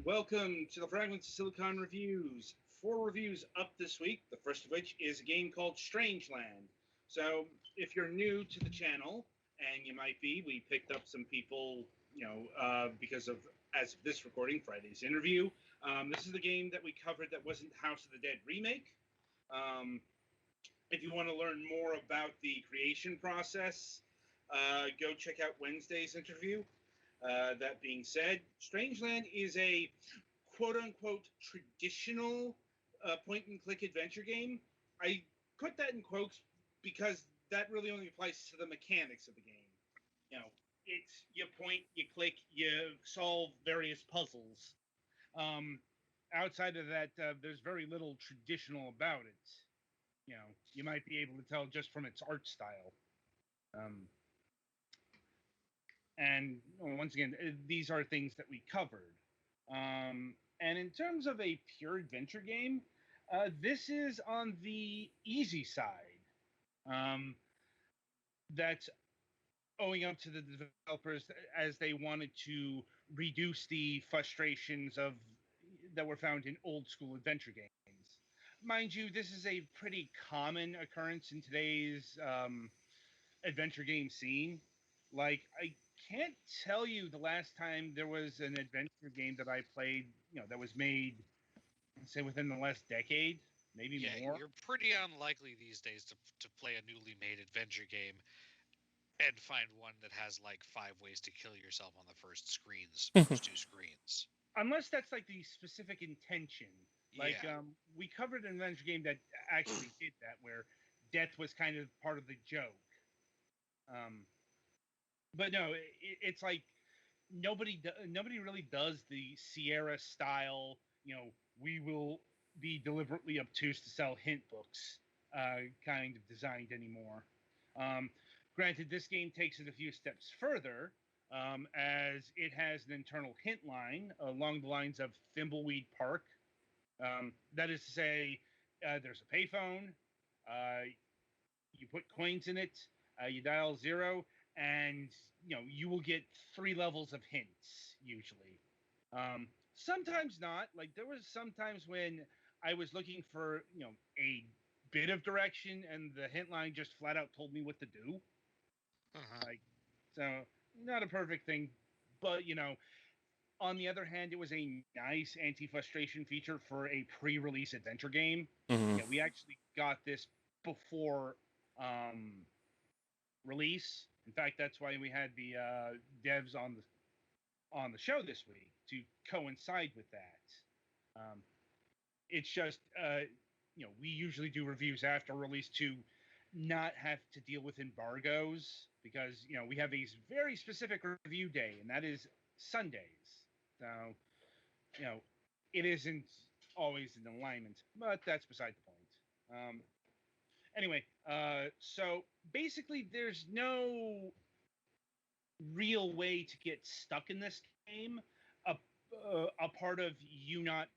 and welcome to the Fragments of Silicon Reviews. 4 reviews up this week, the first of which is a game called Strangeland. So, if you're new to the channel, and you might be, we picked up some people, because of, as of this recording, Friday's interview. This is the game that we covered that wasn't House of the Dead remake. If you want to learn more about the creation process, go check out Wednesday's interview. That being said, Strangeland is a quote-unquote traditional point-and-click adventure game. I put that in quotes because that really only applies to the mechanics of the game. It's you point, you click, you solve various puzzles. Outside of that, there's very little traditional about it. You might be able to tell just from its art style. And once again, these are things that we covered. And in terms of a pure adventure game, this is on the easy side. That's owing up to the developers as they wanted to reduce the frustrations that were found in old school adventure games. Mind you, this is a pretty common occurrence in today's adventure game scene. Like, I can't tell you the last time there was an adventure game that I played, that was made, say, within the last decade, maybe more. You're pretty unlikely these days to play a newly made adventure game and find one that has like 5 ways to kill yourself on the first 2 screens. Unless that's like the specific intention. Like, we covered an adventure game that actually did that, where death was kind of part of the joke. But no, it's like nobody really does the Sierra style, we will be deliberately obtuse to sell hint books kind of designed anymore. Granted, this game takes it a few steps further, as it has an internal hint line along the lines of Thimbleweed Park. That is to say, there's a payphone, you put coins in it, you dial 0, and you will get 3 levels of hints usually. Sometimes not. Like, there was sometimes when I was looking for a bit of direction and the hint line just flat out told me what to do. So not a perfect thing, but on the other hand, it was a nice anti-frustration feature for a pre-release adventure game. We actually got this before release. In fact, that's why we had the devs on the show this week to coincide with that. It's just we usually do reviews after release to not have to deal with embargoes, because we have a very specific review day, and that is Sundays. So it isn't always in alignment, but that's beside the point. Anyway, so basically there's no real way to get stuck in this game, a part of you not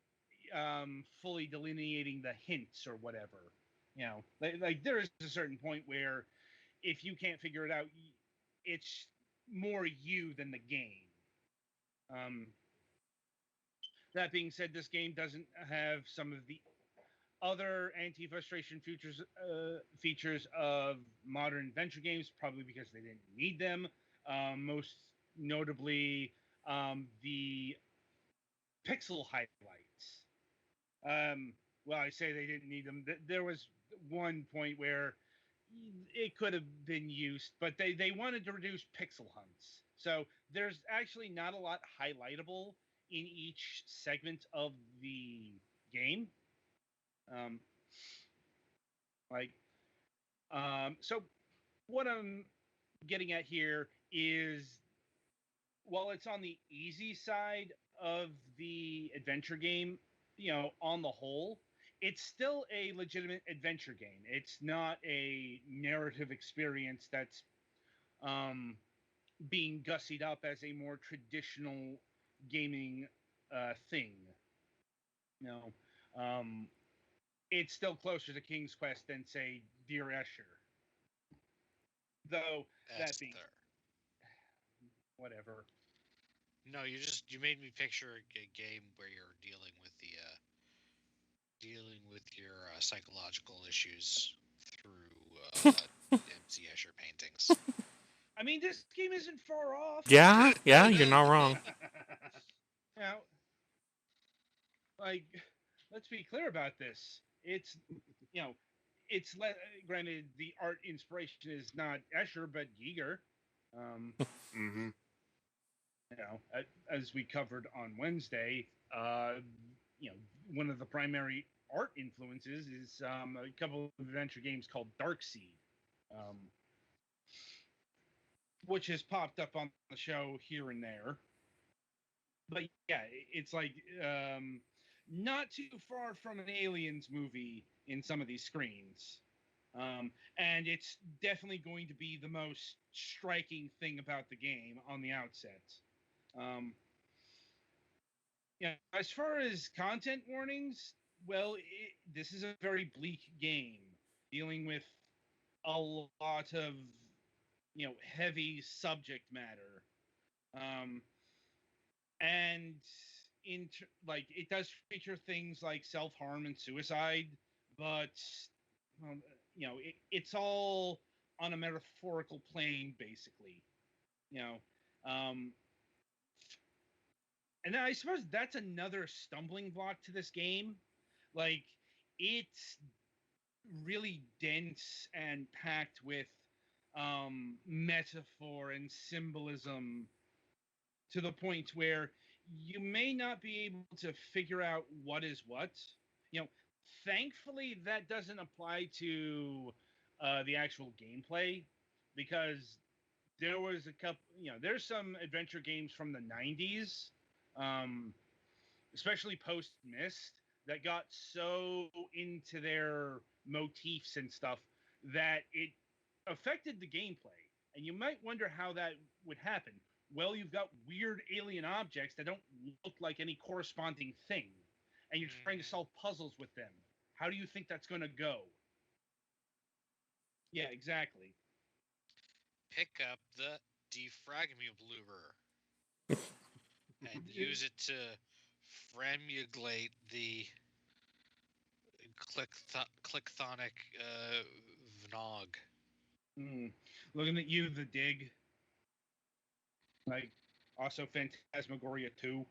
fully delineating the hints or whatever. Like there is a certain point where if you can't figure it out, it's more you than the game. That being said, this game doesn't have some of the other anti-frustration features of modern adventure games, probably because they didn't need them. Most notably, the pixel highlights. Well, I say they didn't need them. There was one point where it could have been used, but they wanted to reduce pixel hunts. So there's actually not a lot highlightable in each segment of the game. So what I'm getting at here is, while it's on the easy side of the adventure game, on the whole, it's still a legitimate adventure game. It's not a narrative experience that's being gussied up as a more traditional gaming thing. It's still closer to King's Quest than, say, Dear Escher. Though, that being... whatever. No, you made me picture a game where you're dealing with your psychological issues through MC Escher paintings. I mean, this game isn't far off. Yeah, yeah, you're not wrong. Now, like, let's be clear about this. It's, you know, it's granted the art inspiration is not Escher but Giger. Um, Mm-hmm. as we covered on Wednesday, you know, one of the primary art influences is a couple of adventure games called Darkseid, um, which has popped up on the show here and there. But yeah, it's like not too far from an Aliens movie in some of these screens. And it's definitely going to be the most striking thing about the game on the outset. Um, yeah, as far as content warnings, well, this is a very bleak game dealing with a lot of heavy subject matter, um, and like it does feature things like self harm and suicide, but um, it's all on a metaphorical plane, basically. You know, and I suppose that's another stumbling block to this game. Like, it's really dense and packed with metaphor and symbolism to the point where you may not be able to figure out what is what. You know, thankfully that doesn't apply to the actual gameplay, because there was a couple. There's some adventure games from the '90s, um, especially post Mist, that got so into their motifs and stuff that it affected the gameplay. And you might wonder how that would happen. Well, you've got weird alien objects that don't look like any corresponding thing, and you're trying to solve puzzles with them. How do you think that's going to go? Yeah, exactly. Pick up the defragmulator and use it to framulate the clickthonic vnog. Looking at you, the dig. Like, also Phantasmagoria 2.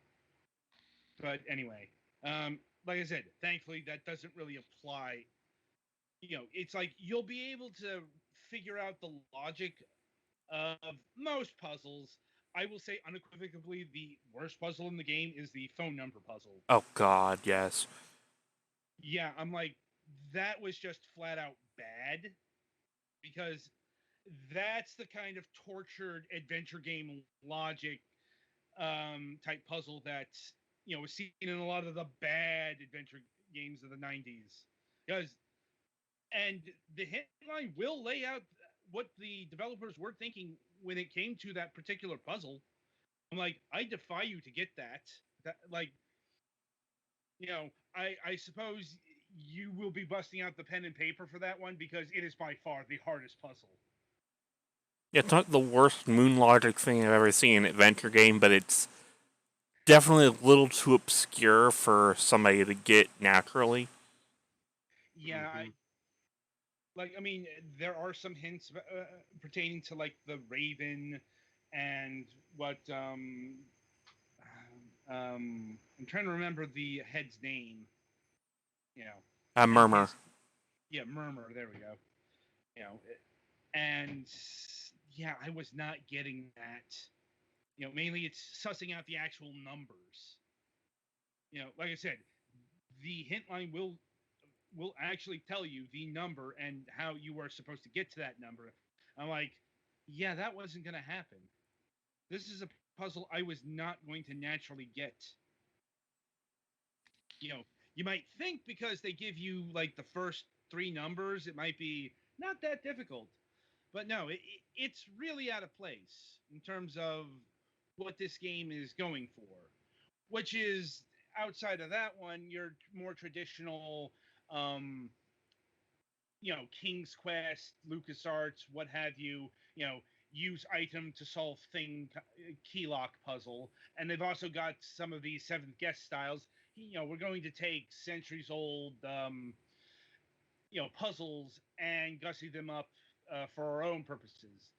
But anyway, like I said, thankfully that doesn't really apply. It's like you'll be able to figure out the logic of most puzzles. I will say unequivocally the worst puzzle in the game is the phone number puzzle. Oh God, yes. Yeah, I'm like, that was just flat out bad, because that's the kind of tortured adventure game logic type puzzle that was seen in a lot of the bad adventure games of the '90s. Because and the headline will lay out what the developers were thinking when it came to that particular puzzle. I'm like, I defy you to get that. That like, I suppose you will be busting out the pen and paper for that one, because it is by far the hardest puzzle. It's not the worst moon logic thing I've ever seen in an adventure game, but it's definitely a little too obscure for somebody to get naturally. Yeah, I mean, there are some hints pertaining to like the Raven and what I'm trying to remember the head's name. Murmur. Yeah, Murmur. There we go. And yeah, I was not getting that. Mainly it's sussing out the actual numbers. Like I said, the hint line will actually tell you the number and how you are supposed to get to that number. I'm like, yeah, that wasn't going to happen. This is a puzzle I was not going to naturally get. You might think because they give you like the first three numbers, it might be not that difficult. But no, it's really out of place in terms of what this game is going for, which is outside of that one, your more traditional, King's Quest, LucasArts, what have you. use item to solve thing key lock puzzle, and they've also got some of these seventh guest styles. We're going to take centuries old puzzles and gussy them up for our own purposes.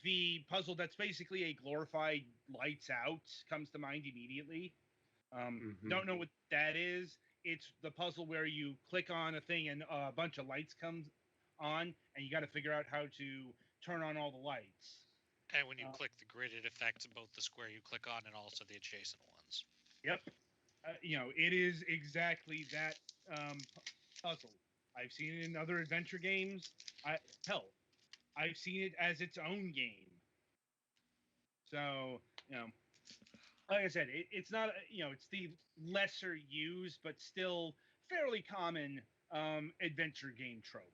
The puzzle that's basically a glorified Lights Out comes to mind immediately. Don't know what that is. It's the puzzle where you click on a thing and a bunch of lights comes on, and you got to figure out how to turn on all the lights. And when you click the grid, it affects both the square you click on and also the adjacent ones. Yep. It is exactly that puzzle. I've seen it in other adventure games. I've seen it as its own game. So, like I said, it's not, it's the lesser used, but still fairly common adventure game trope.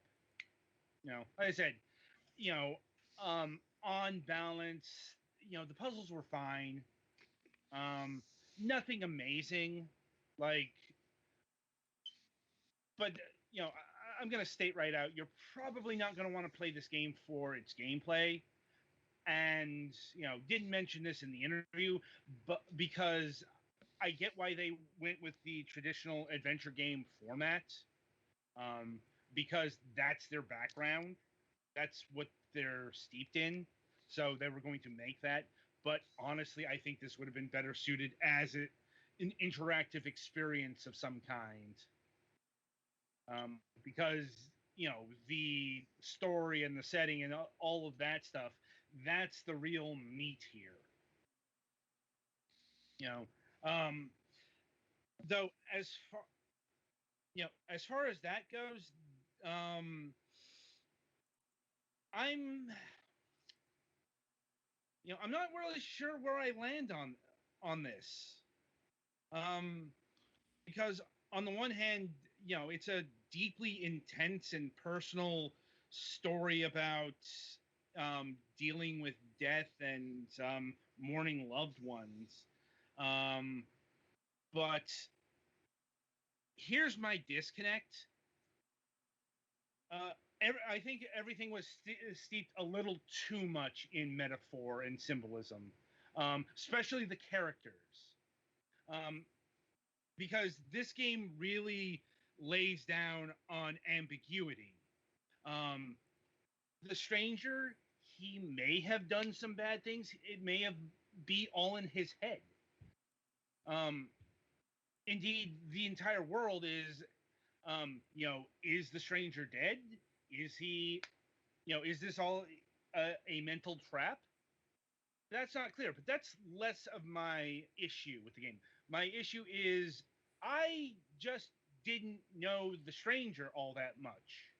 Like I said, on balance, the puzzles were fine. Nothing amazing, but I'm going to state right out, you're probably not going to want to play this game for its gameplay. And, didn't mention this in the interview, but because I get why they went with the traditional adventure game format, because that's their background. That's what they're steeped in. So they were going to make that. But honestly, I think this would have been better suited as an interactive experience of some kind. Because, the story and the setting and all of that stuff, that's the real meat here. Though as far as that goes, I'm not really sure where I land on this. Because on the one hand, it's a deeply intense and personal story about dealing with death and mourning loved ones. But here's my disconnect. I think everything was steeped a little too much in metaphor and symbolism, especially the characters. Because this game really lays down on ambiguity. The stranger, he may have done some bad things. It may have be all in his head. Indeed, the entire world is, is the stranger dead? Is he, is this all a mental trap? That's not clear, but that's less of my issue with the game. My issue is I just didn't know the stranger all that much.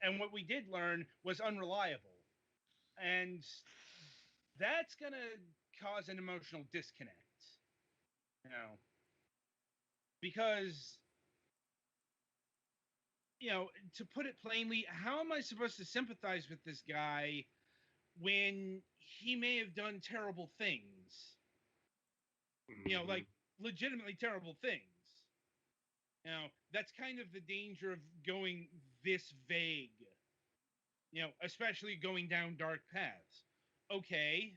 And what we did learn was unreliable. And that's going to cause an emotional disconnect. Because, to put it plainly, how am I supposed to sympathize with this guy when he may have done terrible things? Like legitimately terrible things. That's kind of the danger of going this vague. Especially going down dark paths. Okay,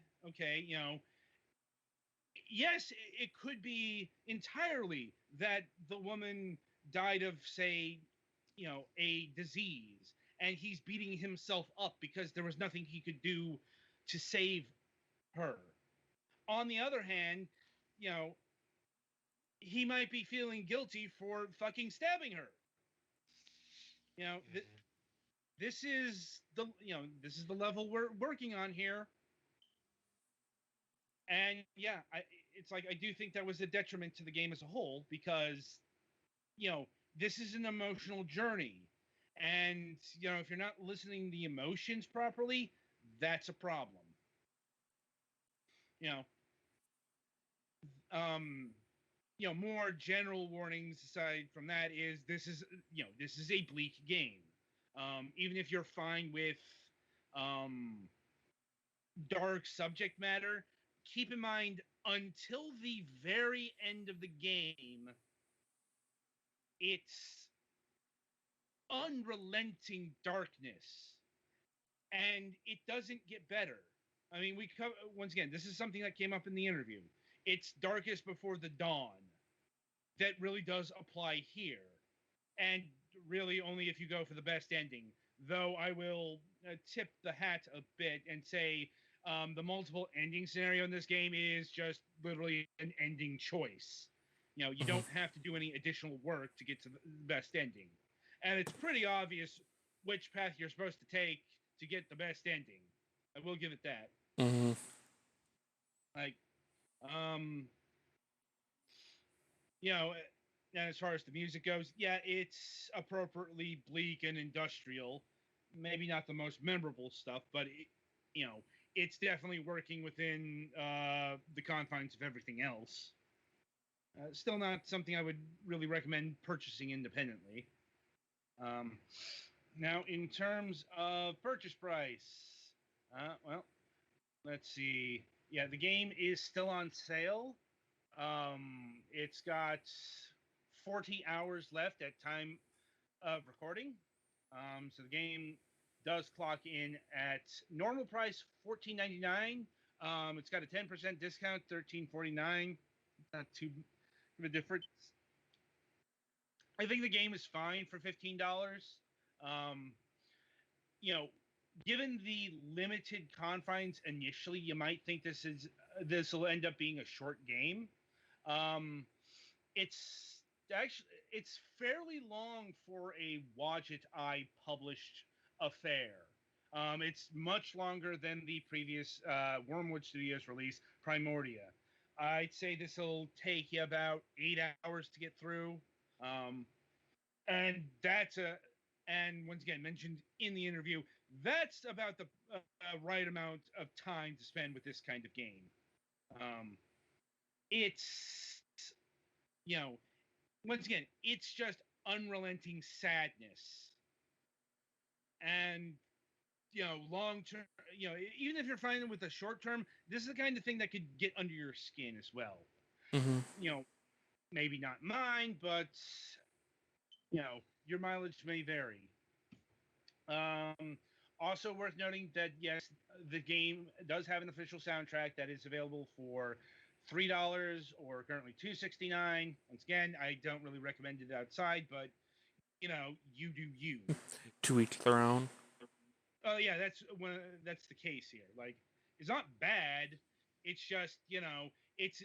yes, it could be entirely that the woman died of, say, a disease, and he's beating himself up because there was nothing he could do to save her. On the other hand, he might be feeling guilty for fucking stabbing her. This is the level we're working on here. And yeah, it's like I do think that was a detriment to the game as a whole, because this is an emotional journey, and if you're not listening to the emotions properly, that's a problem. More general warnings aside from that is this is a bleak game. Even if you're fine with dark subject matter, keep in mind, until the very end of the game, it's unrelenting darkness. and it doesn't get better. I mean, once again, this is something that came up in the interview. It's darkest before the dawn. That really does apply here, and really only if you go for the best ending. Though I will tip the hat a bit and say the multiple ending scenario in this game is just literally an ending choice. You know, you don't have to do any additional work to get to the best ending, and it's pretty obvious which path you're supposed to take to get the best ending. I will give it that. Mm-hmm. Like, you know, and as far as the music goes, yeah, it's appropriately bleak and industrial. Maybe not the most memorable stuff, but you know, it's definitely working within the confines of everything else. Still not something I would really recommend purchasing independently. Now, in terms of purchase price, well, let's see. Yeah, the game is still on sale. It's got 40 hours left at time of recording. So the game does clock in at normal price $14.99. It's got a 10% discount, $13.49. Not too of a difference. I think the game is fine for $15. You know, given the limited confines initially, you might think this will end up being a short game. It's it's fairly long for a Wadget Eye published affair. It's much longer than the previous Wormwood Studios release, Primordia. I'd say this will take you about 8 hours to get through, and and once again mentioned in the interview, that's about the right amount of time to spend with this kind of game. It's you know, once again, it's just unrelenting sadness. And, you know, long term, you know, even if you're finding with the short term, this is the kind of thing that could get under your skin as well. Mm-hmm. You know, maybe not mine, but, you know, your mileage may vary. Also worth noting that, yes, the game does have an official soundtrack that is available for $3 or currently $2.69. Once again, I don't really recommend it outside, but you know, you do you. To each their own. Oh yeah, that's the case here. Like, it's not bad. It's just, you know, it's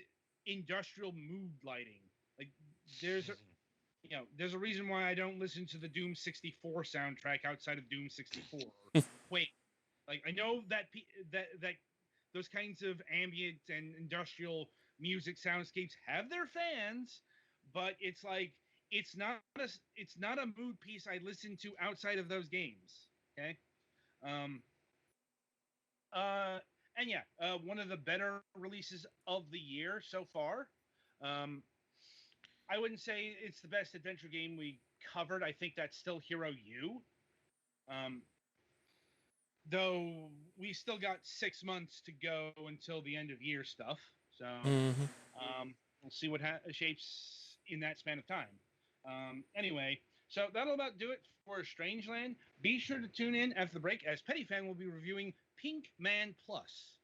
industrial mood lighting. Like, there's a reason why I don't listen to the Doom 64 soundtrack outside of Doom 64. Wait, like I know that that those kinds of ambient and industrial music soundscapes have their fans, but it's like it's not a mood piece I listen to outside of those games. Okay. Um, and yeah, one of the better releases of the year so far. Um, I wouldn't say it's the best adventure game we covered. I think that's still Hero U. Though we still got 6 months to go until the end of year stuff. So we'll see what shapes in that span of time. Anyway, so that'll about do it for Strangeland. Be sure to tune in after the break as Petty Fan will be reviewing Pink Man Plus.